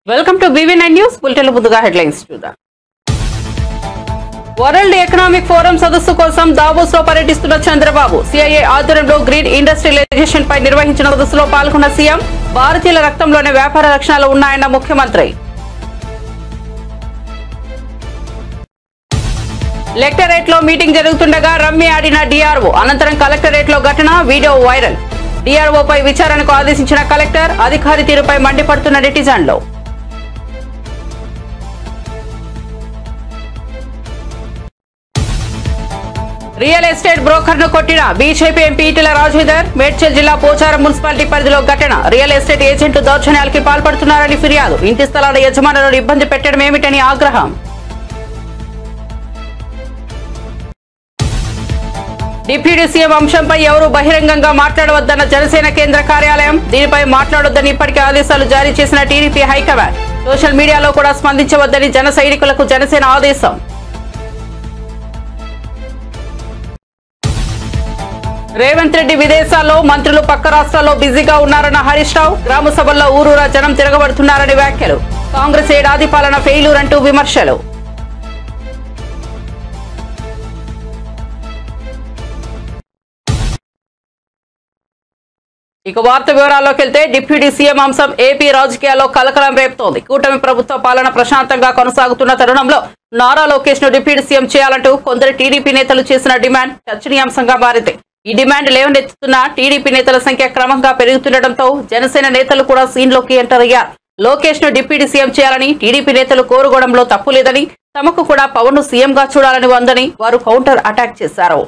Welcome to BV9 news bulletin ముందుగా headlines చూద్దాం. World economic forum సదస్సు కోసం దావోస్ లో పర్యటిస్తున్న చంద్రబాబు సిఐఏ ఆధ్వర్యంలో గ్రీన్ ఇండస్ట్రియలైజేషన్ పై నిర్వహించిన సదస్సులో పాల్గొన్న సీఎం భారతీయుల రక్తంలోనే వ్యాపార లక్షణాలు ఉన్నాయన్న ముఖ్యమంత్రి. లెక్టరేట్ లో మీటింగ్ జరుగుతుండగా రమ్మి ఆడిన డిఆర్ఓ అనంతరం కలెక్టరేట్ లో ఘటన వీడియో వైరల్. డిఆర్ఓపై విచారణకు ఆదేశించిన కలెక్టర్ అధికారి తీరుపై మండిపడుతున్న నెటిజన్లు. రియల్ ఎస్టేట్ బ్రోకర్ ను కొట్టిన బీజేపీ ఎంపీ ఈటెల రాజేందర్. మేడ్చల్ జిల్లా పోచారం మున్సిపాలిటీ పరిధిలో ఘటన. రియల్ ఎస్టేట్ ఏజెంట్లు దౌర్జన్యాలకి పాల్పడుతున్నారని ఫిర్యాదు. ఇంటి స్థలాల యజమానులను ఇబ్బంది పెట్టడం ఏమిటని ఆగ్రహం. డిప్యూటీ సీఎం అంశంపై ఎవరూ బహిరంగంగా మాట్లాడవద్దన్న జనసేన కేంద్ర కార్యాలయం. దీనిపై మాట్లాడొద్దని ఇప్పటికే ఆదేశాలు జారీ చేసిన టీడీపీ హైకమాండ్. సోషల్ మీడియాలో కూడా స్పందించవద్దని జన సైనికులకు జనసేన ఆదేశం. రేవంత్ రెడ్డి విదేశాల్లో, మంత్రులు పక్క రాష్ట్రాల్లో బిజీగా ఉన్నారన్న హరీష్ రావు. గ్రామ సభల్లో ఊరూరా జనం తిరగబడుతున్నారని వ్యాఖ్యలు. కాంగ్రెస్ ఏడాది పాలన ఫెయిల్యూర్ అంటూ విమర్శలు. ఇక వార్త వివరాల్లోకి వెళ్తే డిప్యూటీ సీఎం అంశం ఏపీ రాజకీయాల్లో కలకలం రేపుతోంది. కూటమి ప్రభుత్వ పాలన ప్రశాంతంగా కొనసాగుతున్న తరుణంలో నారా లోకేష్ ను డిప్యూటీ సీఎం చేయాలంటూ కొందరు టీడీపీ నేతలు చేసిన డిమాండ్ చర్చనీయాంశంగా మారింది. ఈ డిమాండ్ లేవనెత్తుతున్న టీడీపీ నేతల సంఖ్య క్రమంగా పెరుగుతుండటంతో జనసేన నేతలు కూడా సీన్లోకి ఎంటర్ అయ్యారు. లోకేష్ ను డిప్యూటీ సీఎం చేయాలని టీడీపీ నేతలు కోరుకోవడంలో తప్పు లేదని, తమకు కూడా పవన్ ను సీఎంగా చూడాలని ఉందని వారు కౌంటర్ అటాక్ చేశారు.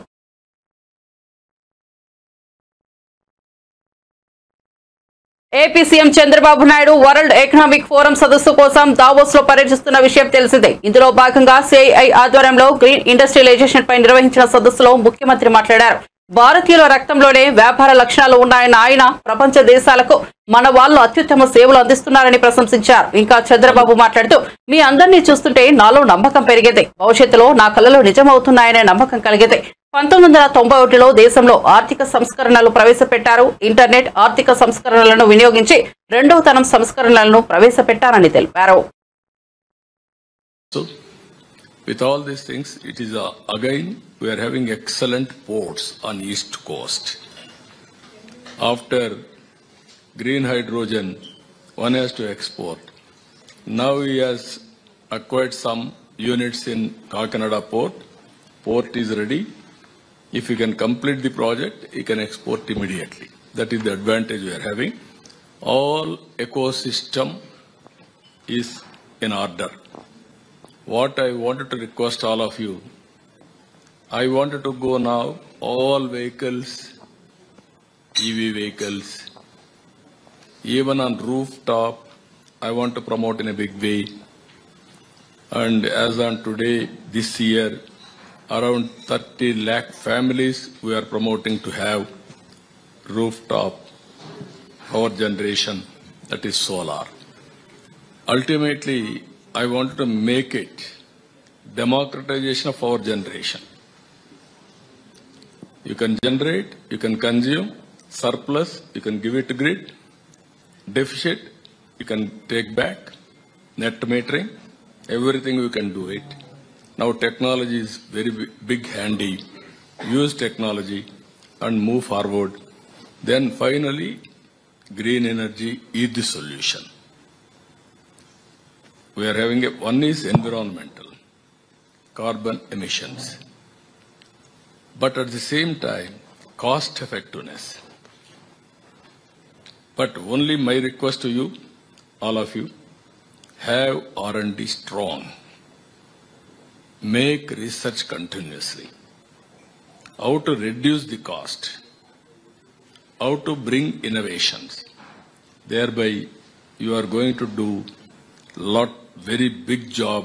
AP CM Chandrababu Naidu world economic forum సదస్సు కోసం దావోస్ లో పర్యటిస్తున్న విషయం తెలిసిందే. ఇందులో భాగంగా సిఐఐ ఆధ్వర్యంలో గ్రీన్ ఇండస్ట్రియలైజేషన్ పై నిర్వహించిన సదస్సులో ముఖ్యమంత్రి మాట్లాడారు. భారతీయుల రక్తంలోనే వ్యాపార లక్షణాలు ఉన్నాయన్న ఆయన ప్రపంచ దేశాలకు మన వాళ్ళు అత్యుత్తమ సేవలు అందిస్తున్నారని ప్రశంసించారు. ఇంకా చంద్రబాబు మాట్లాడుతూ, మీ అందరినీ చూస్తుంటే నాలో నమ్మకం పెరిగేది. భవిష్యత్తులో నా కళలు నిజమవుతున్నాయనే నమ్మకం కలిగేది. 1991లో దేశంలో ఆర్థిక సంస్కరణలు ప్రవేశపెట్టారు. ఇంటర్నెట్ ఆర్థిక సంస్కరణలను వినియోగించి రెండవ తరం సంస్కరణలను ప్రవేశపెట్టారని తెలిపారు. With all these things, it is again we are having excellent ports on East Coast. After green hydrogen, one has to export. Now he has acquired some units in Kakinada port. Port is ready. If he can complete the project, he can export immediately. That is the advantage we are having. All ecosystem is in order. What I wanted to request all of you, I wanted to go now, all vehicles, EV vehicles, even on rooftop, I want to promote in a big way. And as on today, this year, around 30 lakh families we are promoting to have rooftop power generation, that is solar. Ultimately, I wanted to make it democratization of power generation. You can generate, you can consume, surplus, you can give it to grid, deficit, you can take back, net metering, everything we can do it. Now technology is very big handy. Use technology and move forward. Then finally, green energy is the solution. We are having one is environmental, carbon emissions. But at the same time, cost effectiveness. But only my request to you, all of you, have R&D strong. Make research continuously. How to reduce the cost. How to bring innovations. Thereby, you are going to do very big job,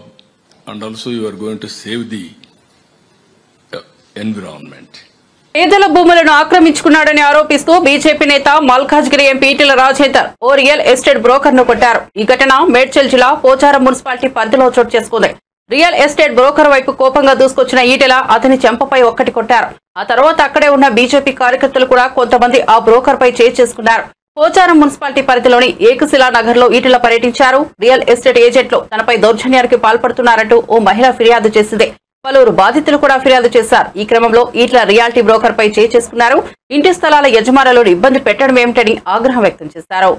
and also you are going to save the environment. పేదల భూములను ఆక్రమించుకున్నాడని ఆరోపిస్తూ BJP నేత Malkajgiri MP Etela Rajender ఓ real estate broker ను కొట్టారు. ఈ ఘటన మేడ్చల్ జిల్లా Pocharam municipality పరిధిలో చోటు చేసుకుంది. రియల్ ఎస్టేట్ బ్రోకర్ వైపు కోపంగా దూసుకొచ్చిన ఈటెల అతని చెంపపై ఒక్కటి కొట్టారు. ఆ తర్వాత అక్కడే ఉన్న బీజేపీ కార్యకర్తలు కూడా కొంతమంది ఆ బ్రోకర్ పై చేసుకున్నారు. పోచారం మున్సిపాలిటీ పరిధిలోని ఏకశిలా నగర్ లో ఈటెల పర్యటించారు. రియల్ ఎస్టేట్ ఏజెంట్లు తనపై దౌర్జన్యానికి పాల్పడుతున్నారంటూ ఓ మహిళ ఫిర్యాదు చేసింది. పలువురు బాధితులు కూడా ఫిర్యాదు చేశారు. ఈ క్రమంలో ఈటెల రియాలిటీ బ్రోకర్ పై చేయి చేసుకున్నారు. ఇంటి స్థలాల యజమానులను ఇబ్బంది పెట్టడం ఏమిటని ఆగ్రహం వ్యక్తం చేశారు.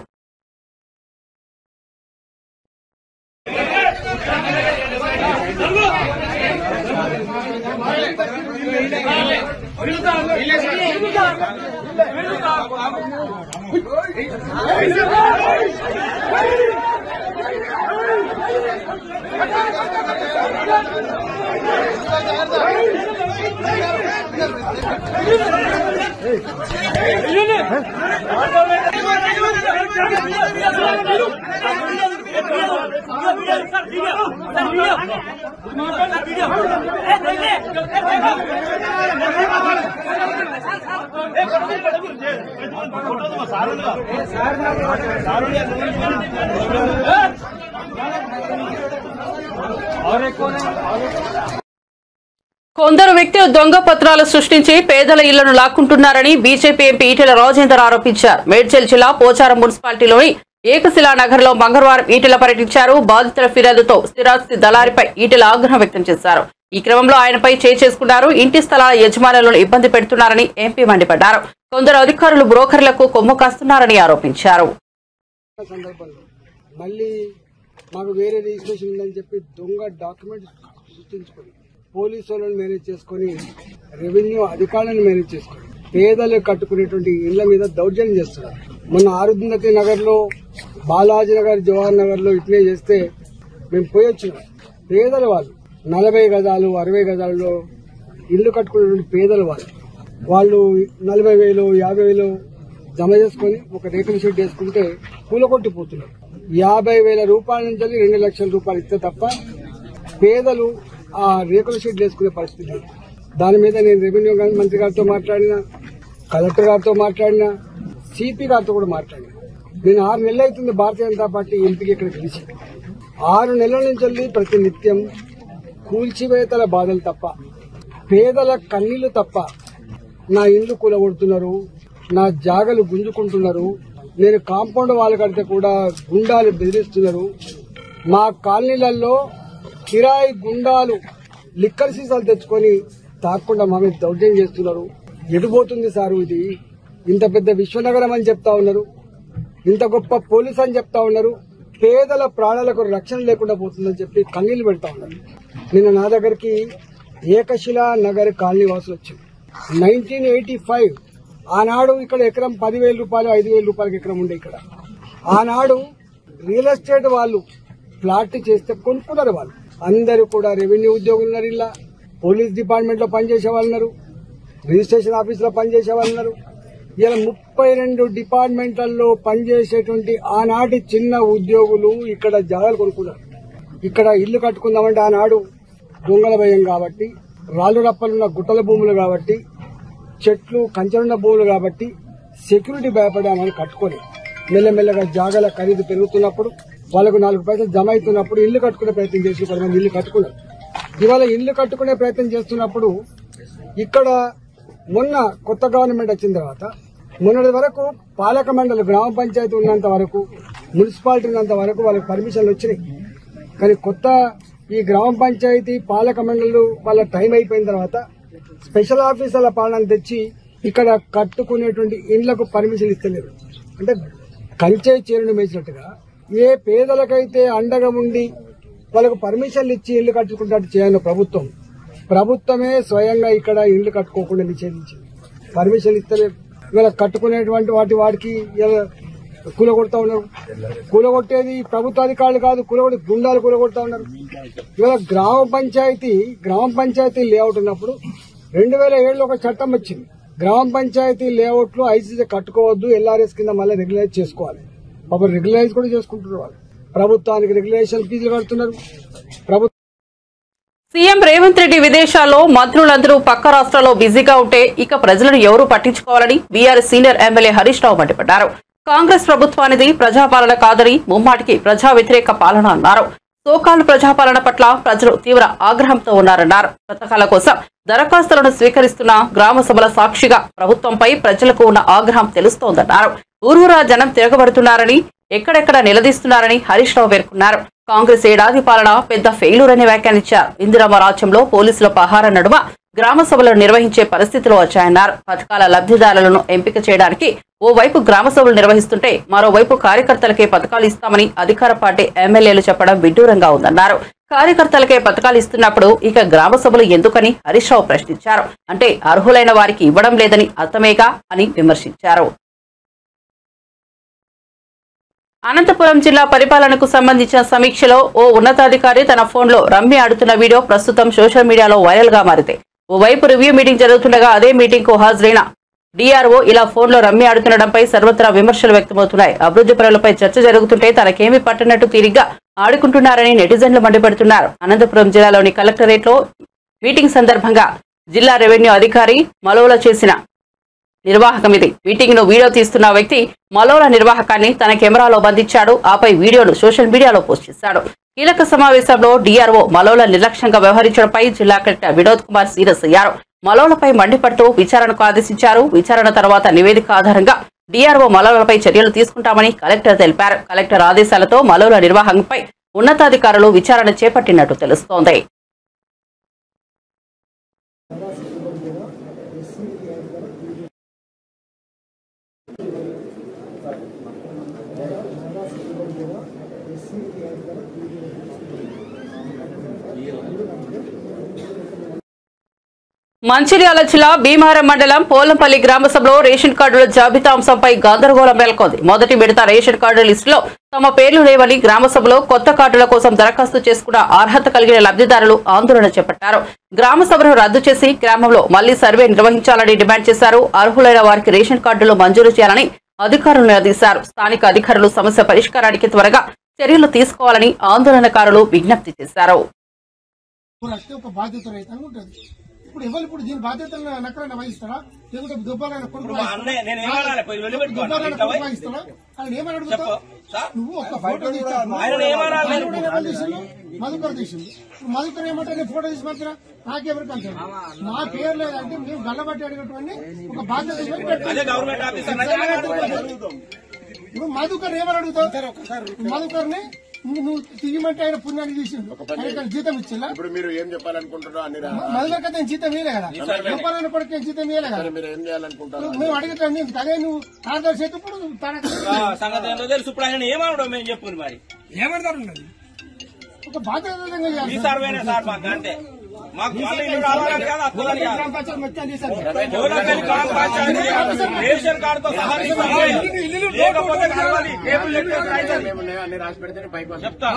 కొందరు వ్యక్తులు దొంగ పత్రాలు సృష్టించి పేదల ఇళ్లను లాక్కుంటున్నారని బీజేపీ ఎంపీ ఈటెల రాజేందర్ ఆరోపించారు. మేడ్చల్ జిల్లా పోచారం మున్సిపాలిటీలోని ఏకశిలా నగర్ లో మంగళవారం ఈటెల పర్యటించారు. బాధితుల ఫిర్యాదుతో స్థిరాస్తి దళారిపై ఈటెల ఆగ్రహం వ్యక్తం చేశారు. ఈ క్రమంలో ఆయనపై చేయి చేసుకున్నారు. ఇంటి స్థలాల యజమానులను ఇబ్బంది పెడుతున్నారని ఎంపీ మండిపడ్డారు. కొందరు అధికారులు బ్రోకర్లకు కొమ్ము కాస్తున్నారని ఆరోపించారు. మళ్ళీ మాకు వేరే రిజిస్ట్రేషన్ ఉందని చెప్పి దొంగ డాక్యుమెంట్స్ గుర్తించుకొని పోలీసు వాళ్ళని మేనేజ్ చేసుకుని రెవెన్యూ అధికారులను మేనేజ్ చేసుకుని పేదలు కట్టుకునేటువంటి ఇళ్ల మీద దౌర్జన్యం చేస్తున్నారు. మొన్న ఆరుంధతి నగర్ లో, బాలాజీ నగర్, జవహర్ నగర్ లో ఇట్లే చేస్తే మేము పోయొచ్చినాం. పేదల వాళ్ళు 40 గజాలు 60 గజాలలో ఇల్లు కట్టుకునేటువంటి పేదల వాళ్ళు 40,000 50,000 జమ చేసుకుని ఒక రేకుల షెడ్ వేసుకుంటే కూలగొట్టిపోతున్నారు. 50,000 రూపాయల నుంచి 2 లక్షల రూపాయలు ఇస్తే తప్ప పేదలు ఆ రేకుల షెడ్ వేసుకునే పరిస్థితి. దాని మీద నేను రెవెన్యూ మంత్రి గారితో మాట్లాడినా, కలెక్టర్ గారితో మాట్లాడినా, సిపి గారితో కూడా మాట్లాడినా. నేను 6 నెలలు అవుతుంది భారతీయ జనతా పార్టీ ఎంపీకి ఇక్కడ గెలిచి. 6 నెలల నుంచి ప్రతి నిత్యం కూల్చివేతల బాధలు తప్ప, పేదల కన్నీళ్లు తప్ప, నా ఇండ్లు కూలగొడుతున్నారు, నా జాగలు గుంజుకుంటున్నారు, నేను కాంపౌండ్ వాళ్ళు కడితే కూడా గుండాలు బెదిరిస్తున్నారు, మా కాలనీలలో కిరాయి గుండాలు లిక్కర్ సీసాలు తెచ్చుకొని తాకుండా మా మీద దౌర్జన్యం చేస్తున్నారు. ఎటుపోతుంది సారు ఇది? ఇంత పెద్ద విశ్వనగరం అని చెప్తా ఉన్నారు, ఇంత గొప్ప పోలీస్ అని చెప్తా ఉన్నారు, పేదల ప్రాణాలకు రక్షణ లేకుండా పోతుందని చెప్పి కన్నీళ్లు పెడతా ఉన్నారు. నిన్న నా దగ్గరికి ఏకశిలా నగర్ కాలనీ వాసులు వచ్చింది. 1985 ఆనాడు ఇక్కడ ఎకరం 10,000 రూపాయలు 5,000 రూపాయలకి ఎకరం ఉండే. ఇక్కడ ఆనాడు రియల్ ఎస్టేట్ వాళ్ళు ఫ్లాట్ చేస్తే కొనుక్కున్నారు. వాళ్ళు అందరూ కూడా రెవెన్యూ ఉద్యోగులు ఉన్నారు, ఇలా పోలీస్ డిపార్ట్మెంట్ లో పనిచేసే వాళ్ళు ఉన్నారు, రిజిస్ట్రేషన్ ఆఫీస్ లో పనిచేసే వాళ్ళు ఉన్నారు. ఇలా 32 డిపార్ట్మెంట్లలో పనిచేసేటువంటి ఆనాటి చిన్న ఉద్యోగులు ఇక్కడ జాగాలు కొనుక్కున్నారు. ఇక్కడ ఇల్లు కట్టుకుందామంటే ఆనాడు దొంగల భయం కాబట్టి, రాళ్లు రప్పలున్న గుట్టల భూములు కాబట్టి, చెట్లు కంచెలున్న భూములు కాబట్టి సెక్యూరిటీ భయపడి ఆమెను కట్టుకొని మెల్లమెల్లగా జాగాల ఖరీదు పెరుగుతున్నప్పుడు, వాళ్ళకు 4 పైసలు జమ అవుతున్నప్పుడు ఇల్లు కట్టుకునే ప్రయత్నం చేసి కొంతమంది ఇల్లు కట్టుకున్నారు. ఇవాళ ఇల్లు కట్టుకునే ప్రయత్నం చేస్తున్నప్పుడు ఇక్కడ మొన్న కొత్త గవర్నమెంట్ వచ్చిన తర్వాత మొన్నటి వరకు పాలక మండలి గ్రామ పంచాయతీ ఉన్నంత వరకు, మున్సిపాలిటీ ఉన్నంత వరకు వాళ్ళకి పర్మిషన్లు వచ్చినాయి. కానీ కొత్త ఈ గ్రామ పంచాయతీ పాలక మండలి వాళ్ళ టైం అయిపోయిన తర్వాత స్పెషల్ ఆఫీసర్ల పాలనను తెచ్చి ఇక్కడ కట్టుకునేటువంటి ఇండ్లకు పర్మిషన్ ఇస్తలేరు. అంటే కంచే చేరును మేసినట్టుగా ఏ పేదలకైతే అండగా ఉండి వాళ్ళకు పర్మిషన్లు ఇచ్చి ఇల్లు కట్టుకుంటట్టు చేయాలి ప్రభుత్వమే స్వయంగా ఇక్కడ ఇల్లు కట్టుకోకుండా నిషేధించింది. పర్మిషన్ ఇస్తలేదు. ఇవాళ కట్టుకునేటువంటి వాటికి కూలగొడతా ఉన్నారు. కూలగొట్టేది ప్రభుత్వ అధికారులు కాదు, కూలగొట్టి గుండాలు కూలగొడతా ఉన్నారు. ఇవాళ గ్రామ పంచాయతీ లేఅవుట్ ఉన్నప్పుడు 2007లో ఒక చట్టం వచ్చింది. గ్రామ పంచాయతీ లేఅవుట్ లో ఐసీసీ కట్టుకోవద్దు, ఎల్ఆర్ఎస్ కింద మళ్ళీ రెగ్యులైజ్ చేసుకోవాలి. పాపం రెగ్యులైజ్ కూడా చేసుకుంటున్నారు. వాళ్ళు ప్రభుత్వానికి రెగ్యులేషన్ ఫీజులు కడుతున్నారు. సీఎం రేవంత్ రెడ్డి విదేశాల్లో మంత్రులందరూ పక్క రాష్ట్రాల్లో బిజీగా ఉంటే ఇక ప్రజలను ఎవరూ పట్టించుకోవాలని BRS senior MLA Harish Rao మండిపడ్డారు. కాంగ్రెస్ ప్రభుత్వానిది ప్రజాపాలన కాదని, ముమ్మాటికి ప్రజా వ్యతిరేక పాలన అన్నారు. సోకాలు ప్రజాపాలన పట్ల ప్రజలు తీవ్ర ఆగ్రహంతో ఉన్నారన్నారు. పథకాల కోసం దరఖాస్తులను స్వీకరిస్తున్న గ్రామ సభల సాక్షిగా ప్రభుత్వంపై ప్రజలకు ఉన్న ఆగ్రహం తెలుస్తోందన్నారు. ఊరూరా జనం తిరగబడుతున్నారని, ఎక్కడెక్కడ నిలదీస్తున్నారని హరీష్ రావు పేర్కొన్నారు. కాంగ్రెస్ ఏడాది పాలన పెద్ద ఫెయిల్యూర్ అని వ్యాఖ్యానించారు. ఇందిరమ్మ రాజ్యంలో పోలీసుల పహారా నడుమ గ్రామ సభలు నిర్వహించే పరిస్థితులు వచ్చాయన్నారు. పథకాల లబ్ధిదారులను ఎంపిక చేయడానికి ఓవైపు గ్రామ సభలు నిర్వహిస్తుంటే మరోవైపు కార్యకర్తలకే పథకాలు ఇస్తామని అధికార పార్టీ ఎమ్మెల్యేలు చెప్పడం విడ్డూరంగా ఉందన్నారు. కార్యకర్తలకే పథకాలు ఇస్తున్నప్పుడు ఇక గ్రామ సభలు ఎందుకని హరీష్ రావు ప్రశ్నించారు. అంటే అర్హులైన వారికి ఇవ్వడం లేదని అర్థమేగా అని విమర్శించారు. అనంతపురం జిల్లా పరిపాలనకు సంబంధించిన సమీక్షలో ఓ ఉన్నతాధికారి తన ఫోన్లో రమ్మి ఆడుతున్న వీడియో ప్రస్తుతం సోషల్ మీడియాలో వైరల్ గా మారింది. ఓవైపు రివ్యూ మీటింగ్ జరుగుతుండగా అదే మీటింగ్ కు హాజరైన డిఆర్ఓ ఇలా ఫోన్లో రమ్మి ఆడుతుండడంపై సర్వత్రా విమర్శలు వ్యక్తమవుతున్నాయి. అభివృద్ధి పనులపై చర్చ జరుగుతుంటే తనకేమీ పట్టనట్టు తీరిగ్గా ఆడుకుంటున్నారని నెటిజన్లు మండిపడుతున్నారు. అనంతపురం జిల్లాలోని కలెక్టరేట్ లో మీటింగ్ సందర్భంగా జిల్లా రెవెన్యూ అధికారి మలోల చేసిన నిర్వాహకం ఇది. మీటింగ్ ను వీడియో తీస్తున్న వ్యక్తి మలోల నిర్వాహకాన్ని తన కెమెరాలో బంధించాడు. ఆపై వీడియోను సోషల్ మీడియాలో పోస్ట్ చేశాడు. కీలక సమావేశంలో డిఆర్ఓ మలోల నిర్లక్ష్యంగా వ్యవహరించడంపై జిల్లా కలెక్టర్ వినోద్ కుమార్ సీరియస్ అయ్యారు. మలోలపై మండిపడుతూ విచారణకు ఆదేశించారు. విచారణ తర్వాత నివేదిక ఆధారంగా డిఆర్ఓ మలోలపై చర్యలు తీసుకుంటామని కలెక్టర్ తెలిపారు. కలెక్టర్ ఆదేశాలతో మలోల నిర్వాహకంపై ఉన్నతాధికారులు విచారణ చేపట్టినట్టు తెలుస్తోంది. మంచిర్యాల జిల్లా భీమారం మండలం పోలంపల్లి గ్రామ సభలో రేషన్ కార్డుల జాబితా అంశంపై గందరగోళం నెలకొంది. మొదటి విడత రేషన్ కార్డు లిస్టులో తమ పేర్లు లేవని గ్రామ సభలో కొత్త కార్డుల కోసం దరఖాస్తు చేసుకున్న అర్హత కలిగిన లబ్ధిదారులు ఆందోళన చేపట్టారు. గ్రామ సభను రద్దు చేసి గ్రామంలో మళ్లీ సర్వే నిర్వహించాలని డిమాండ్ చేశారు. అర్హులైన వారికి రేషన్ కార్డులు మంజూరు చేయాలని అధికారులు నిలదీశారు. స్థానిక అధికారులు సమస్య పరిష్కారానికి త్వరగా చర్యలు తీసుకోవాలని ఆందోళనకారులు విజ్ఞప్తి చేశారు. ఇప్పుడు ఎవరు ఇప్పుడు దీని బాధ్యతలను నక్కలైనా వహిస్తారా, లేకుంటే దుబ్బాలైనా కొడుకు వహిస్తారా? ఆయన ఏమని అడుగుతావు? నువ్వు ఒక్క ఫోటో మధుకర్ తీసింది. మధుకర్ ఏమంటే నేను ఫోటో తీసి మాత్రం నాకెవరికి అంటాడు. మా పేరు లేదంటే మేము గల్లబట్టి అడిగేటువంటి ఒక బాధ్యత ఇప్పుడు మధుకర్ ఏమని అడుగుతావు? మధుకర్ని నువ్వు తీయమంటే ఆయన పుణ్యాన్ని తీసిండు, ఆయన జీతం ఇచ్చిందా? ఇప్పుడు మీరు ఏం చెప్పాలనుకుంటున్నారు? మధుకర్ కదా నేను జీతం ఇవ్వలే కదా, గొప్పలైన కొడుకు నేను జీతం ఇవ్వలే కదా. మీరు ఏం చేయాలనుకుంటారు? మేము అడుగుతాం అదే నువ్వు ఆధార్ చేతి ఇప్పుడు సంగతి తెలుసు. ఇప్పుడు ఆయన ఏమనడం మేము చెప్పుకుని మరి ఏమంటారు? ఒక బాధ్యత ఈ సర్వేనే సార్ మాకు అంటే మాకు రావాలని కాదు, అక్కలని రేషన్ కార్డుతో సహా లేకపోతే అన్ని రాసి పెడితే పైకి చెప్తా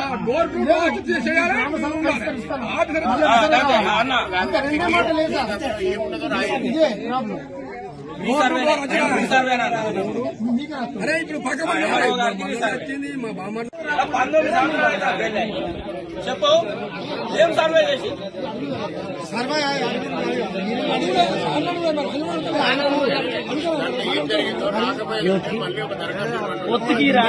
చెప్పు ఏం సర్వే చేసి ఒత్తికిరా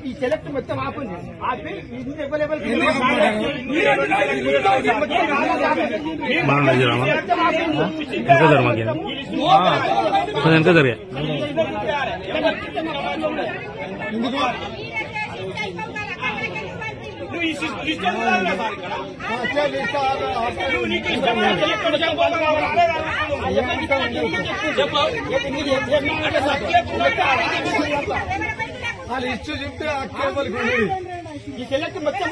ఈ సెలెక్ట్ మొత్తం ఆపండి, ఆపి అవైలబుల్ వాళ్ళు ఇచ్చు చెప్తే ఈ సెలెక్ట్ మొత్తం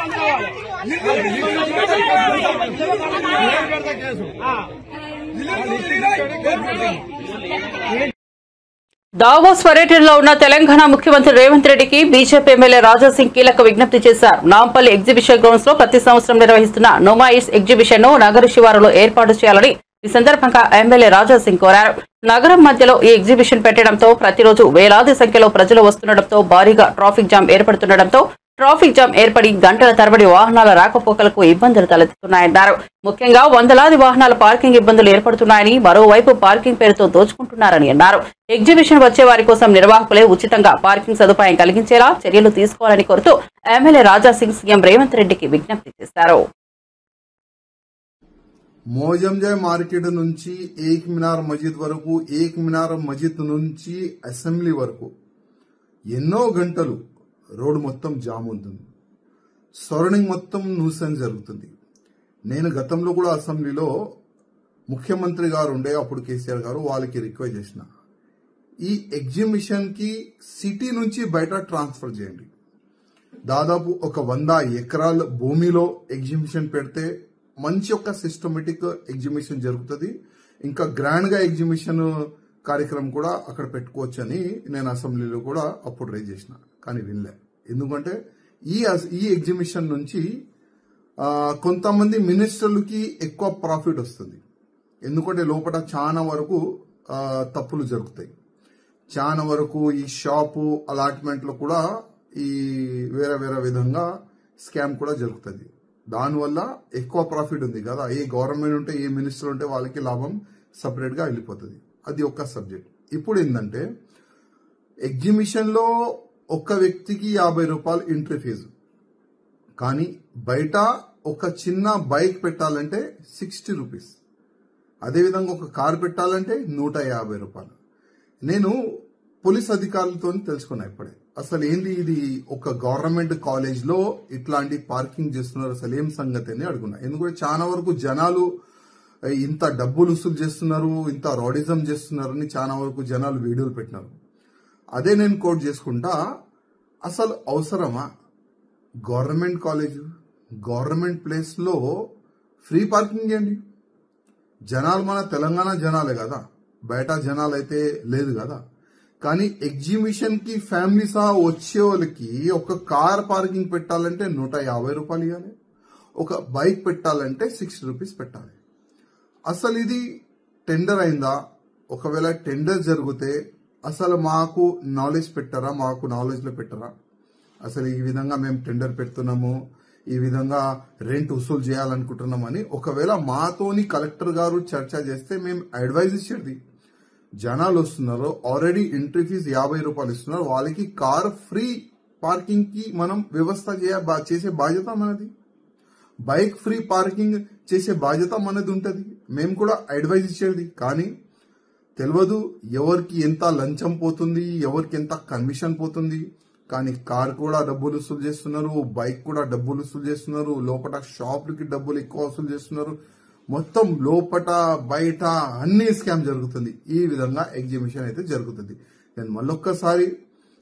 కేసు దావోస్ పర్యటనలో ఉన్న తెలంగాణ ముఖ్యమంత్రి రేవంత్ రెడ్డికి బీజేపీ ఎమ్మెల్యే రాజాసింగ్ కీలక విజ్ఞప్తి చేశారు. నాంపల్లి ఎగ్జిబిషన్ గ్రౌండ్స్ లో ప్రతి సంవత్సరం నిర్వహిస్తున్న నోమాయిస్ ఎగ్జిబిషన్ ను నగర శివారులో ఏర్పాటు చేయాలని ఈ సందర్భంగా ఎమ్మెల్యే రాజాసింగ్ కోరారు. నగరం మధ్యలో ఈ ఎగ్జిబిషన్ పెట్టడంతో ప్రతిరోజు వేలాది సంఖ్యలో ప్రజలు వస్తుండటంతో భారీగా ట్రాఫిక్ జామ్ ఏర్పడుతుండటంతో ట్రాఫిక్ జామ్ ఏర్పడి గంటల తరబడి వాహనాల రాకపోకలకు ఇబ్బందులు తలెత్తుతున్నాయన్నారు. ముఖ్యంగా వందలాది వాహనాల పార్కింగ్ ఇబ్బందులు ఏర్పడుతున్నాయని, మరోవైపు పార్కింగ్ పేరుతో దోచుకుంటున్నారని అన్నారు. ఎగ్జిబిషన్ వచ్చే వారి కోసం నిర్వాహకులే ఉచితంగా పార్కింగ్ సదుపాయం కలిగించేలా చర్యలు తీసుకోవాలని కోరుతూ ఎమ్మెల్యే రాజాసింగ్ సీఎం రేవంత్ రెడ్డికి విజ్ఞప్తి చేశారు. మోజంజాయ్ మార్కెట్ నుంచి ఏక్ మినార్ మస్జిద్ వరకు, ఏక్ మినార్ మస్జిద్ నుంచి అసెంబ్లీ వరకు ఎన్నో గంటలు రోడ్డు మొత్తం జామ్ ఉంటుంది. సరౌండింగ్ మొత్తం న్యూసెన్స్ జరుగుతుంది. నేను గతంలో కూడా అసెంబ్లీలో ముఖ్యమంత్రి గారు ఉండే, అప్పుడు కేసీఆర్ గారు, వాళ్ళకి రిక్వెస్ట్ చేసిన, ఈ ఎగ్జిబిషన్ కి సిటీ నుంచి బయట ట్రాన్స్ఫర్ చేయండి. దాదాపు ఒక 100 ఎకరాల భూమిలో ఎగ్జిబిషన్ పెడితే మంచి ఒక సిస్టమేటిక్ ఎగ్జిబిషన్ జరుగుతుంది. ఇంకా గ్రాండ్ గా ఎగ్జిబిషన్ కార్యక్రమం కూడా అక్కడ పెట్టుకోవచ్చు అని నేను అసెంబ్లీలో కూడా అప్పుడు రైజ్ చేసిన, కానీ వినలే. ఎందుకంటే ఈ ఎగ్జిబిషన్ నుంచి కొంతమంది మినిస్టర్లకి ఎక్కువ ప్రాఫిట్ వస్తుంది. ఎందుకంటే లోపల చాలా వరకు తప్పులు జరుగుతాయి. చాలా వరకు ఈ షాపు అలాట్మెంట్ లో కూడా ఈ వేరే వేరే విధంగా స్కామ్ కూడా జరుగుతుంది. దానివల్ల ఎక్కువ ప్రాఫిట్ ఉంది కదా. ఏ గవర్నమెంట్ ఉంటే, ఏ మినిస్టర్ ఉంటే వాళ్ళకి లాభం సపరేట్ గా వెళ్ళిపోతుంది. అది ఒక సబ్జెక్ట్. ఇప్పుడు ఏంటంటే ఎగ్జిబిషన్ లో ఒక్క వ్యక్తికి 50 రూపాయలు ఎంట్రీ ఫీజు, కానీ బయట ఒక చిన్న బైక్ పెట్టాలంటే 60 రూపీస్. అదేవిధంగా ఒక కార్ పెట్టాలంటే 150 రూపాయలు. నేను పోలీస్ అధికారులతో తెలుసుకున్నా ఇప్పుడే, అసలు ఏంది ఇది, ఒక గవర్నమెంట్ కాలేజ్ లో ఇట్లాంటి పార్కింగ్ చేస్తున్నారు, అసలు ఏం సంగతి అని అడుగున్నా. ఎందుకంటే చాలా వరకు జనాలు ఇంత డబ్బులు వసూలు చేస్తున్నారు, ఇంత రాడిజం చేస్తున్నారని చాలా వరకు జనాలు వీడియోలు పెట్టినారు. అదే నేను కోట్ చేసుకుంటా, అసలు అవసరమా గవర్నమెంట్ కాలేజ్, గవర్నమెంట్ ప్లేస్ లో ఫ్రీ పార్కింగ్ చేయండి. జనాలు మన తెలంగాణ జనాలే కదా, బయట జనాలు అయితే లేదు కదా. కానీ ఎగ్జిబిషన్ కి ఫ్యామిలీ సహా వచ్చే వాళ్ళకి ఒక కార్ పార్కింగ్ పెట్టాలంటే 150 రూపాయలు ఇవ్వాలి, ఒక బైక్ పెట్టాలంటే 60 రూపీస్ పెట్టాలి. అసలు ఇది టెండర్ అయిందా? ఒకవేళ టెండర్ జరిగితే అసలు మాకు నాలెడ్జ్ పెట్టారా, మాకు నాలెడ్జ్ లో పెట్టారా? అసలు ఈ విధంగా మేము టెండర్ పెడుతున్నాము, ఈ విధంగా రెంట్ వసూలు చేయాలనుకుంటున్నామని ఒకవేళ మాతోని కలెక్టర్ గారు చర్చ చేస్తే మేము అడ్వైజ్ ఇచ్చేది. జనాలు వస్తున్నారు, ఆల్రెడీ ఎంట్రీ ఫీజు 50 రూపాయలు ఇస్తున్నారు, వాళ్ళకి కార్ ఫ్రీ పార్కింగ్ కి మనం వ్యవస్థ చేసే బాధ్యత మనది. బైక్ ఫ్రీ పార్కింగ్ చేసే బాధ్యత మనది ఉంటది. మేము కూడా అడ్వైజ్ ఇచ్చేది. కానీ తెలియదు ఎవరికి ఎంత లంచం పోతుంది, ఎవరికి ఎంత కమిషన్ పోతుంది. కానీ కార్ కూడా డబ్బులు వసూలు చేస్తున్నారు, బైక్ కూడా డబ్బులు వసూలు చేస్తున్నారు, లోపల షాపులకి డబ్బులు ఎక్కువ వసూలు చేస్తున్నారు. మొత్తం లోపట బయట అన్ని స్కామ్ జరుగుతుంది. ఈ విధంగా ఎగ్జిబిషన్ అయితే జరుగుతుంది. నేను మళ్ళొక్కసారి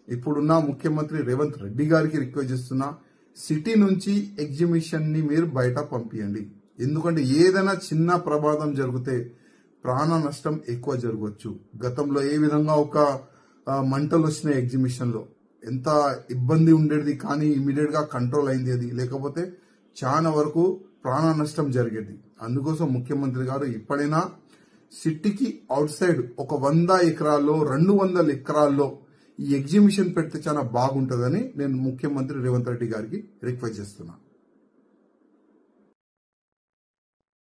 ఇప్పుడున్న ముఖ్యమంత్రి రేవంత్ రెడ్డి గారికి రిక్వెస్ట్ చేస్తున్నా, సిటీ నుంచి ఎగ్జిబిషన్ ని మీరు బయట పంపించండి. ఎందుకంటే ఏదైనా చిన్న ప్రమాదం జరిగితే ప్రాణ నష్టం ఎక్కువ జరగవచ్చు. గతంలో ఏ విధంగా ఒక మంటలు వచ్చినాయి ఎగ్జిబిషన్ లో, ఎంత ఇబ్బంది ఉండేది, కానీ ఇమీడియట్ గా కంట్రోల్ అయింది అది. లేకపోతే చాలా వరకు ప్రాణ నష్టం జరిగేది. అందుకోసం ముఖ్యమంత్రి గారు ఇప్పుడైనా సిటీకి అవుట్ సైడ్ ఒక 100 ఎకరాల్లో 200 ఎకరాల్లో ఈ ఎగ్జిబిషన్ పెడితే చాలా బాగుంటుందని నేను ముఖ్యమంత్రి రేవంత్ రెడ్డి గారికి రిక్వెస్ట్ చేస్తున్నా.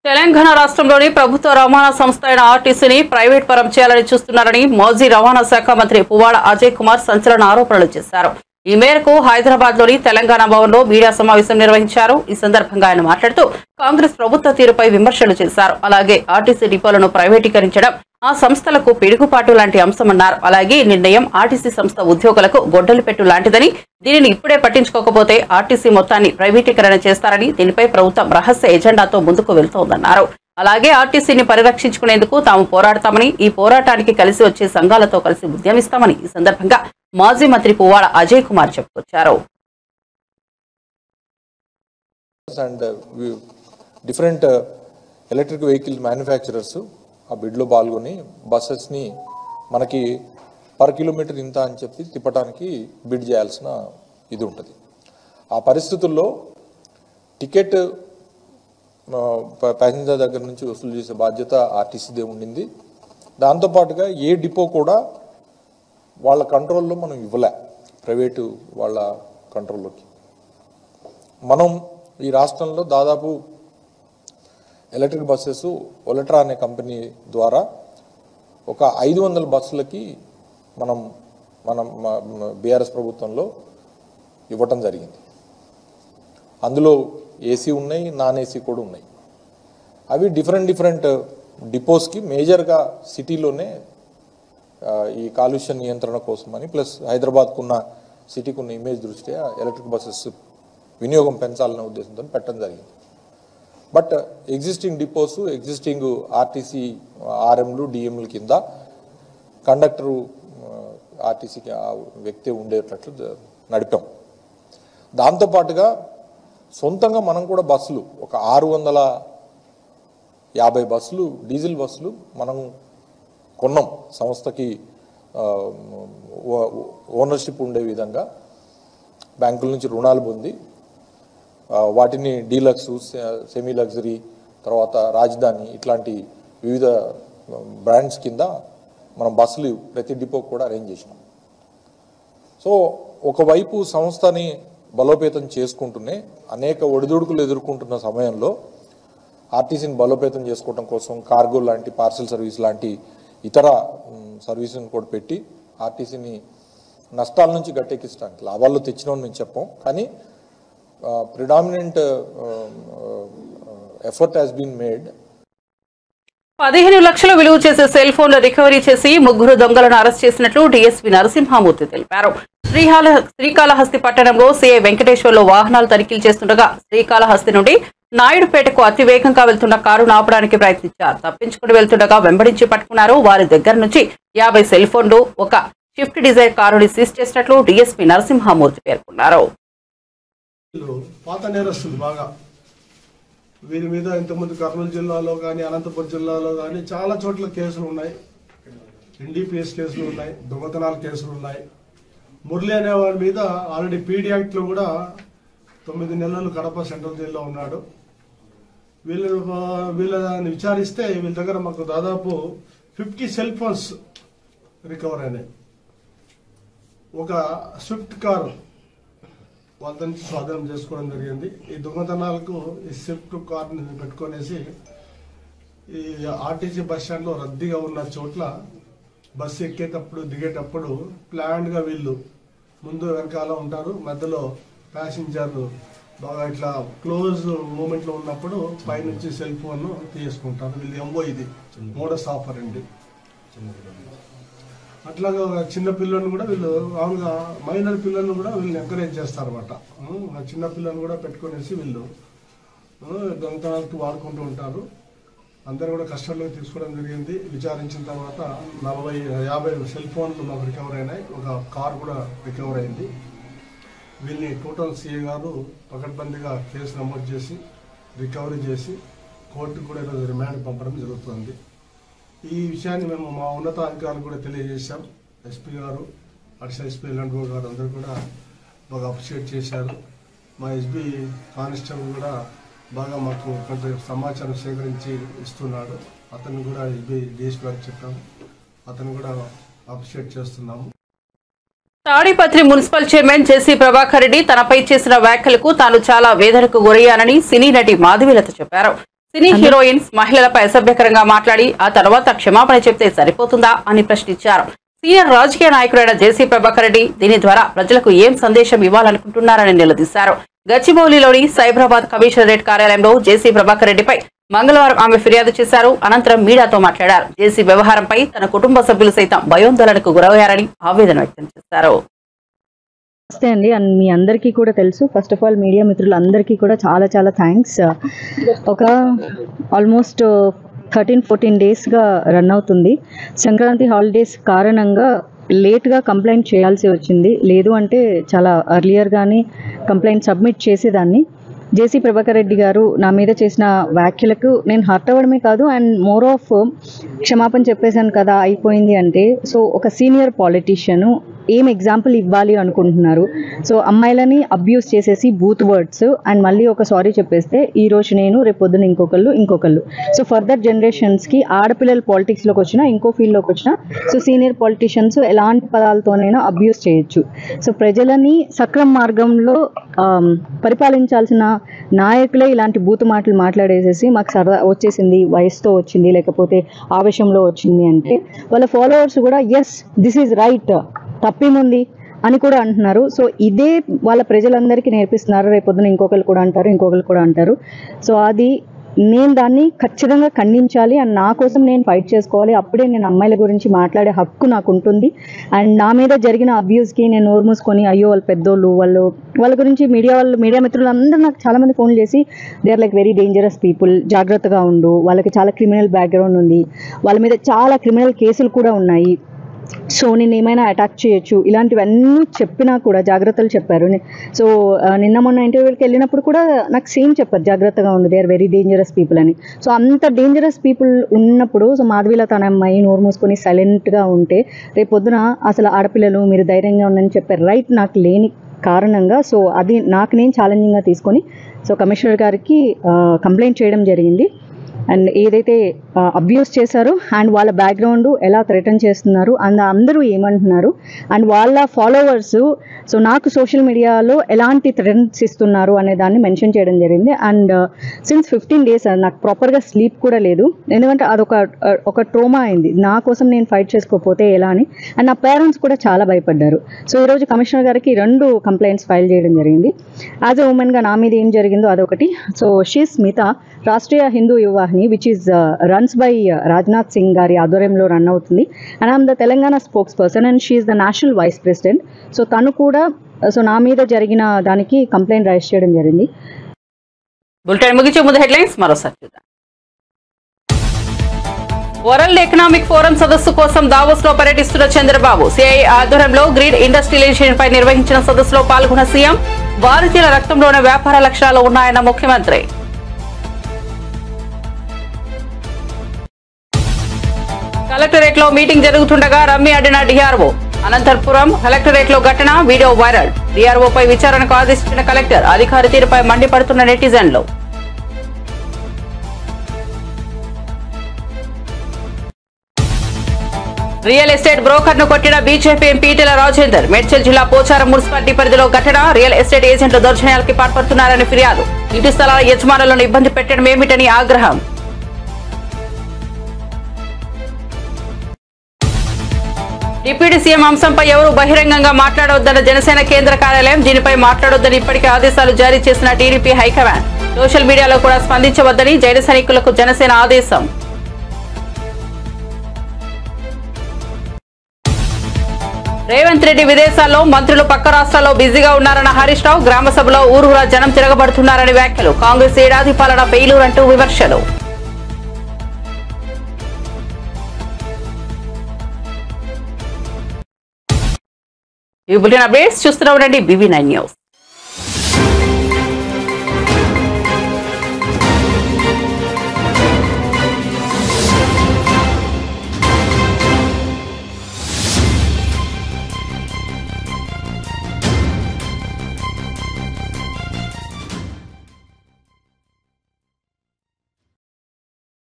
తెలంగాణ రాష్ట్రంలోని ప్రభుత్వ రవాణా సంస్థ అయిన ఆర్టీసీని ప్రైవేట్ పరం చేయాలని చూస్తున్నారని మాజీ రవాణా శాఖ మంత్రి పువ్వాడ అజయ్ కుమార్ సంచలన ఆరోపణలు చేశారు. ఈ మేరకు హైదరాబాద్ లోని తెలంగాణ భవన్ లో మీడియా సమావేశం నిర్వహించారు. ఈ సందర్భంగా ఆయన మాట్లాడుతూ కాంగ్రెస్ ప్రభుత్వ తీరుపై విమర్శలు చేశారు. అలాగే ఆర్టీసీ డిపోలను ప్రైవేటీకరించడం ఆ సంస్థలకు పిడుగుపాటు లాంటి అంశమన్నారు. అలాగే ఈ నిర్ణయం ఆర్టీసీ సంస్థ ఉద్యోగులకు గొడ్డలి పెట్టు లాంటిదని, దీనిని ఇప్పుడే పట్టించుకోకపోతే ఆర్టీసీ మొత్తాన్ని ప్రైవేటీకరణ చేస్తారని, దీనిపై ప్రభుత్వం రహస్య ఎజెండాతో ముందుకు వెళ్తోందన్నారు. అలాగే ఆర్టీసీని పరిరక్షించుకునేందుకు తాము పోరాడతామని, ఈ పోరాటానికి కలిసి వచ్చే సంఘాలతో కలిసి ఉద్యమిస్తామని ఈ సందర్భంగా మాజీ మంత్రి పువ్వాడ అజయ్ కుమార్ చెప్పుకొచ్చారు. డిఫరెంట్ ఎలక్ట్రిక్ వెహికల్ మ్యానుఫ్యాక్చరర్స్ ఆ బిడ్లో పాల్గొని బస్సెస్ని మనకి పర్ కిలోమీటర్ ఇంత అని చెప్పి తిప్పడానికి బిడ్ చేయాల్సిన ఇది ఉంటుంది. ఆ పరిస్థితుల్లో టికెట్ ప్యాసింజర్ దగ్గర నుంచి వసూలు చేసే బాధ్యత ఆర్టీసీదే ఉండింది. దాంతోపాటుగా ఏ డిపో కూడా వాళ్ళ కంట్రోల్లో మనం ఇవ్వలే, ప్రైవేటు వాళ్ళ కంట్రోల్లోకి. మనం ఈ రాష్ట్రంలో దాదాపు ఎలక్ట్రిక్ బస్సెస్ ఒలెట్రా అనే కంపెనీ ద్వారా ఒక 500 బస్సులకి మనం బీఆర్ఎస్ ప్రభుత్వంలో ఇవ్వటం జరిగింది. అందులో ఏసీ ఉన్నాయి, నాన్ ఏసీ కూడా ఉన్నాయి. అవి డిఫరెంట్ డిపోస్కి మేజర్గా సిటీలోనే ఈ కాలుష్య నియంత్రణ కోసమని ప్లస్ హైదరాబాద్కు ఉన్న సిటీకి ఉన్న ఇమేజ్ దృష్ట్యా ఎలక్ట్రిక్ బస్సెస్ వినియోగం పెంచాలనే ఉద్దేశంతో పెట్టడం జరిగింది. But existing depots, existing RTC ఆర్ఎంలు డిఎంల కింద కండక్టరు ఆర్టీసీకి ఆ వ్యక్తి ఉండేటట్లు నడిపాం. దాంతోపాటుగా సొంతంగా మనం కూడా బస్సులు ఒక 650 బస్సులు డీజిల్ బస్సులు మనం కొన్నాం. సంస్థకి ఓనర్షిప్ ఉండే విధంగా బ్యాంకుల నుంచి రుణాలు పొంది వాటిని డీలక్స్, సెమీ లగ్జరీ, తర్వాత రాజధాని ఇట్లాంటి వివిధ బ్రాండ్స్ కింద మనం బస్సులు ప్రతి డిపోకి కూడా అరేంజ్ చేసినాం. సో ఒకవైపు సంస్థని బలోపేతం చేసుకుంటూనే అనేక ఒడిదుడుకులు ఎదుర్కొంటున్న సమయంలో ఆర్టీసీని బలోపేతం చేసుకోవడం కోసం కార్గో లాంటి, పార్సల్ సర్వీస్ లాంటి ఇతర సర్వీసులను కూడా పెట్టి ఆర్టీసీని నష్టాల నుంచి గట్టెక్కించడానికి లాభాల్లో తెచ్చినామని మేము చెప్పాం. కానీ predominant effort has been made. 15 లక్షల విలువ చేసే సెల్ ఫోన్లు రికవరీ చేసి 3 దొంగలను అరెస్ట్ చేసినట్లు డీఎస్పీ నరసింహామూర్తి తెలిపారు. శ్రీకాళహస్తి పట్టణంలో సీఐ వెంకటేశ్వర్లు వాహనాలు తనిఖీలు చేస్తుండగా శ్రీకాళహస్తి నుండి నాయుడుపేటకు అతివేగంగా వెళ్తున్న కారును ఆపడానికి ప్రయత్నించారు. తప్పించుకుని వెళ్తుండగా వెంబడించి పట్టుకున్నారు. వారి దగ్గర నుంచి 50 సెల్ ఫోన్లు, ఒక షిఫ్ట్ డిజైర్ కారుని సీజ్ చేసినట్లు డీఎస్పీ నరసింహామూర్తి పేర్కొన్నారు. పాత నేరస్తులు బాగా వీరి మీద ఇంతకుముందు కర్నూలు జిల్లాలో కానీ అనంతపురం జిల్లాలో కానీ చాలా చోట్ల కేసులు ఉన్నాయి. ఎన్డీపీఎస్ కేసులు ఉన్నాయి, దొంగతనాల కేసులు ఉన్నాయి. మురళి అనే వాడి మీద ఆల్రెడీ పీడీ యాక్ట్ లో కూడా 9 నెలలు కడప సెంట్రల్ జైల్లో ఉన్నాడు. వీళ్ళని విచారిస్తే వీళ్ళ దగ్గర మాకు దాదాపు 50 సెల్ ఫోన్స్ రికవర్ అయినాయి. ఒక స్విఫ్ట్ కారు వాళ్ళ నుంచి స్వాధీనం చేసుకోవడం జరిగింది. ఈ దొంగతనాలకు ఈ స్విఫ్ట్ కార్ని పెట్టుకునేసి ఈ ఆర్టీసీ బస్ స్టాండ్ లో రద్దీగా ఉన్న చోట్ల బస్సు ఎక్కేటప్పుడు దిగేటప్పుడు ప్లాన్డ్ గా వీళ్ళు ముందు వెనకాల ఉంటారు. మధ్యలో ప్యాసింజర్లు బాగా ఇట్లా క్లోజ్ మూమెంట్ లో ఉన్నప్పుడు పైనుంచి సెల్ ఫోన్ తీసుకుంటారు. వీళ్ళు ఎంఓ ఇది మోడస్ ఆపరండి. అట్లాగా చిన్న పిల్లలను కూడా వీళ్ళు మామూలుగా మైనర్ పిల్లలను కూడా వీళ్ళని ఎంకరేజ్ చేస్తారన్నమాట. చిన్న పిల్లలను కూడా పెట్టుకునేసి వీళ్ళు దొంగతనాలకు వాడుకుంటూ ఉంటారు. అందరూ కూడా కస్టడీలోకి తీసుకోవడం జరిగింది. విచారించిన తర్వాత 50 సెల్ ఫోన్లు మాకు రికవర్ అయినాయి. ఒక కార్ కూడా రికవర్ అయింది. వీళ్ళని టోటల్ సీఏ గారు పకడ్బందీగా కేసు నమోదు చేసి రికవరీ చేసి కోర్టుకు కూడా ఈరోజు రిమాండ్ పంపడం జరుగుతుంది. ఈ విషయాన్ని మేము మా ఉన్నతాధికారులు కూడా తెలియజేశాం. ఎస్పీ గారు, అడిషనల్ ఎస్పీ లండో గారు అందరూ కూడా బాగా అప్రిషియేట్ చేశారు. మా ఎస్బీ కానిస్టేబుల్ కూడా బాగా మాకు కొంత సమాచారం సేకరించి ఇస్తున్నాడు. అతను కూడా ఎస్బీ డిఎస్పీ గారికి చెప్పాము. అతను కూడా అప్రిషియేట్ చేస్తున్నాము. తాడిపత్రి మున్సిపల్ చైర్మన్ జేసీ ప్రభాకర్ రెడ్డి తనపై చేసిన వ్యాఖ్యలకు తాను చాలా వేదనకు గురయ్యానని సినీ నటి మాధవీలత చెప్పారు. సినీ హీరోయిన్స్ మహిళలపై అసభ్యకరంగా మాట్లాడి ఆ తర్వాత క్షమాపణ చెప్తే సరిపోతుందా అని ప్రశ్నించారు. సీనియర్ రాజకీయ నాయకుడైన జేసీ ప్రభాకర్ రెడ్డి దీని ద్వారా ప్రజలకు ఏం సందేశం ఇవ్వాలనుకుంటున్నారని నిలదీశారు. గచ్చిబౌలిలోని సైబరాబాద్ కమిషనరేట్ కార్యాలయంలో జేసీ ప్రభాకర్ రెడ్డిపై మంగళవారం ఆమె ఫిర్యాదు చేశారు. అనంతరం మీడియాతో మాట్లాడారు. జేసీ వ్యవహారంపై తన కుటుంబ సభ్యులు సైతం భయోందోళనకు గురయ్యారని ఆవేదన వ్యక్తం చేశారు. నమస్తే అండి. మీ అందరికీ కూడా తెలుసు. ఫస్ట్ ఆఫ్ ఆల్ మీడియా మిత్రులందరికీ కూడా చాలా చాలా థ్యాంక్స్. ఒక ఆల్మోస్ట్ 13-14 డేస్గా రన్ అవుతుంది. సంక్రాంతి హాలిడేస్ కారణంగా లేట్గా కంప్లైంట్ చేయాల్సి వచ్చింది. లేదు అంటే చాలా అర్లియర్గానే కంప్లైంట్ సబ్మిట్ చేసేదాన్ని. జేసీ ప్రభాకర్ రెడ్డి గారు నా మీద చేసిన వ్యాఖ్యలకు నేను హర్ట్ అవ్వడమే కాదు అండ్ మోర్ ఆఫ్ క్షమాపణ చెప్పేశాను కదా అయిపోయింది అంటే. సో ఒక సీనియర్ పాలిటీషియను ఏం ఎగ్జాంపుల్ ఇవ్వాలి అనుకుంటున్నారు? సో అమ్మాయిలని అబ్యూస్ చేసేసి బూత్ వర్డ్స్ అండ్ మళ్ళీ ఒక సారీ చెప్పేస్తే ఈ రోజు నేను రేపు పొద్దున ఇంకొకళ్ళు. సో ఫర్దర్ జనరేషన్స్కి ఆడపిల్లలు పాలిటిక్స్లోకి వచ్చినా ఇంకో ఫీల్డ్లోకి వచ్చినా సో సీనియర్ పాలిటిషియన్స్ ఎలాంటి పదాలతోనైనా అబ్యూస్ చేయొచ్చు. సో ప్రజలని సక్రమ మార్గంలో పరిపాలించాల్సిన నాయకులే ఇలాంటి బూతు మాటలు మాట్లాడేసేసి మాకు సరదా వచ్చేసింది, వయసుతో వచ్చింది, లేకపోతే ఆవేశంలో వచ్చింది అంటే వాళ్ళ ఫాలోవర్స్ కూడా ఎస్ దిస్ ఈజ్ రైట్, తప్పేముంది అని కూడా అంటున్నారు. సో ఇదే వాళ్ళ ప్రజలందరికీ నేర్పిస్తున్నారు. రేపొద్దున ఇంకొకరు కూడా అంటారు. సో అది నేను దాన్ని ఖచ్చితంగా ఖండించాలి అండ్ నా కోసం నేను ఫైట్ చేసుకోవాలి. అప్పుడే నేను అమ్మాయిల గురించి మాట్లాడే హక్కు నాకు ఉంటుంది. అండ్ నా మీద జరిగిన అబ్యూస్కి నేను నోరు మూసుకొని అయ్యో వాళ్ళు పెద్దోళ్ళు, వాళ్ళ గురించి మీడియా మిత్రులు అందరూ నాకు చాలామంది ఫోన్ చేసి they are like very dangerous people, జాగ్రత్తగా ఉండు, వాళ్ళకి చాలా క్రిమినల్ బ్యాక్గ్రౌండ్ ఉంది, వాళ్ళ మీద చాలా క్రిమినల్ కేసులు కూడా ఉన్నాయి, సో నేను ఏమైనా అటాక్ చేయొచ్చు, ఇలాంటివన్నీ చెప్పినా కూడా జాగ్రత్తలు చెప్పారు. సో నిన్న మొన్న ఇంటర్వ్యూకి వెళ్ళినప్పుడు కూడా నాకు సేమ్ చెప్పారు, జాగ్రత్తగా ఉంది, they are very dangerous people అని. సో అంత డేంజరస్ పీపుల్ ఉన్నప్పుడు సో మాధవీల తన అమ్మాయి నోరు మూసుకొని సైలెంట్గా ఉంటే రేపు పొద్దున అసలు ఆడపిల్లలు మీరు ధైర్యంగా ఉండని చెప్పారు రైట్ నాకు లేని కారణంగా. సో అది నాకు నేను ఛాలెంజింగ్గా తీసుకొని సో కమిషనర్ గారికి కంప్లైంట్ చేయడం జరిగింది. అండ్ ఏదైతే అబ్యూస్ చేశారో అండ్ వాళ్ళ బ్యాక్గ్రౌండ్ ఎలా థ్రెటన్ చేస్తున్నారు అండ్ అందరూ ఏమంటున్నారు అండ్ వాళ్ళ ఫాలోవర్స్ సో నాకు సోషల్ మీడియాలో ఎలాంటి థ్రెటన్స్ ఇస్తున్నారు అనే దాన్ని మెన్షన్ చేయడం జరిగింది. అండ్ సిన్స్ 15 days నాకు ప్రాపర్గా స్లీప్ కూడా లేదు, ఎందుకంటే అదొక ట్రోమా అయింది. నా కోసం నేను ఫైట్ చేసుకోకపోతే ఎలా అని. అండ్ నా పేరెంట్స్ కూడా చాలా భయపడ్డారు. సో ఈరోజు కమిషనర్ గారికి 2 కంప్లైంట్స్ ఫైల్ చేయడం జరిగింది. యాజ్ ఎ ఉమెన్గా నా మీద ఏం జరిగిందో అదొకటి. So she Smita Rashtriya Hindu Yuva Vahini which is runs by Rajnath Singh గారి ఆధ్వర్యంలో రన్ అవుతుంది. And I'm the Telangana spokesperson and she is the national vice president. So తను కూడా సో నా మీద జరిగిన దానికి కంప్లైంట్ రైజ్ చేయడం జరిగింది. బులెటిన్ ముగించే ముందు హెడ్లైన్స్ మరోసారి చూద్దాం. వరల్డ్ ఎకనామిక్ ఫోరం సదస్సు కోసం దావోస్ లో పర్యటిస్తున్న చంద్రబాబు. సిఐఐ ఆధ్వర్యంలో గ్రీన్ ఇండస్ట్రియలైజేషన్ పై నిర్వహించిన సదస్సులో పాల్గొన్న సీఎం. భారతీయుల రక్తంలోనే వ్యాపార లక్ష్యాలు ఉన్నాయన్న ముఖ్యమంత్రి. కలెక్టరేట్ లో మీటింగ్ జరుగుతుండగా రమ్మి అడ్డిన డిఆర్ఓ. అనంతపురం కలెక్టరేట్ లో ఘటన వీడియో వైరల్. డిఆర్ఓపై విచారణకు ఆదేశించిన కలెక్టర్. అధికారి తీరుపై మండిపడుతున్న నెటిజన్లు. రియల్ ఎస్టేట్ బ్రోకర్ ను కొట్టిన బీజేపీ ఎంపీ ఈటెల రాజేందర్. మేడ్చల్ జిల్లా పోచారం మున్సిపాలిటీ పరిధిలో ఘటన. రియల్ ఎస్టేట్ ఏజెంట్లు దౌర్జన్యాలకి పాల్పడుతున్నారని ఫిర్యాదు. ఇంటి స్థలాల యజమానులను ఇబ్బంది పెట్టడం ఏమిటని ఆగ్రహం. డిప్యూటీ సీఎం అంశంపై ఎవరూ బహిరంగంగా మాట్లాడవద్దన్న జనసేన కేంద్ర కార్యాలయం. దీనిపై మాట్లాడొద్దని ఇప్పటికే ఆదేశాలు జారీ చేసిన టీడీపీ హైకమాండ్. సోషల్ మీడియాలో కూడా స్పందించవద్దని జన సైనికులకు జనసేన ఆదేశం. రేవంత్ రెడ్డి విదేశాల్లో, మంత్రులు పక్క రాష్ట్రాల్లో బిజీగా ఉన్నారన్న హరీష్ రావు. గ్రామ సభలో ఊరూరా జనం తిరగబడుతున్నారని వ్యాఖ్యలు. కాంగ్రెస్ ఏడాది పాలన ఫెయిల్యూర్ అంటూ విమర్శలు. ఈ బులెటిన్ అప్డేట్స్ చూస్తూనే ఉండండి BV9 న్యూస్.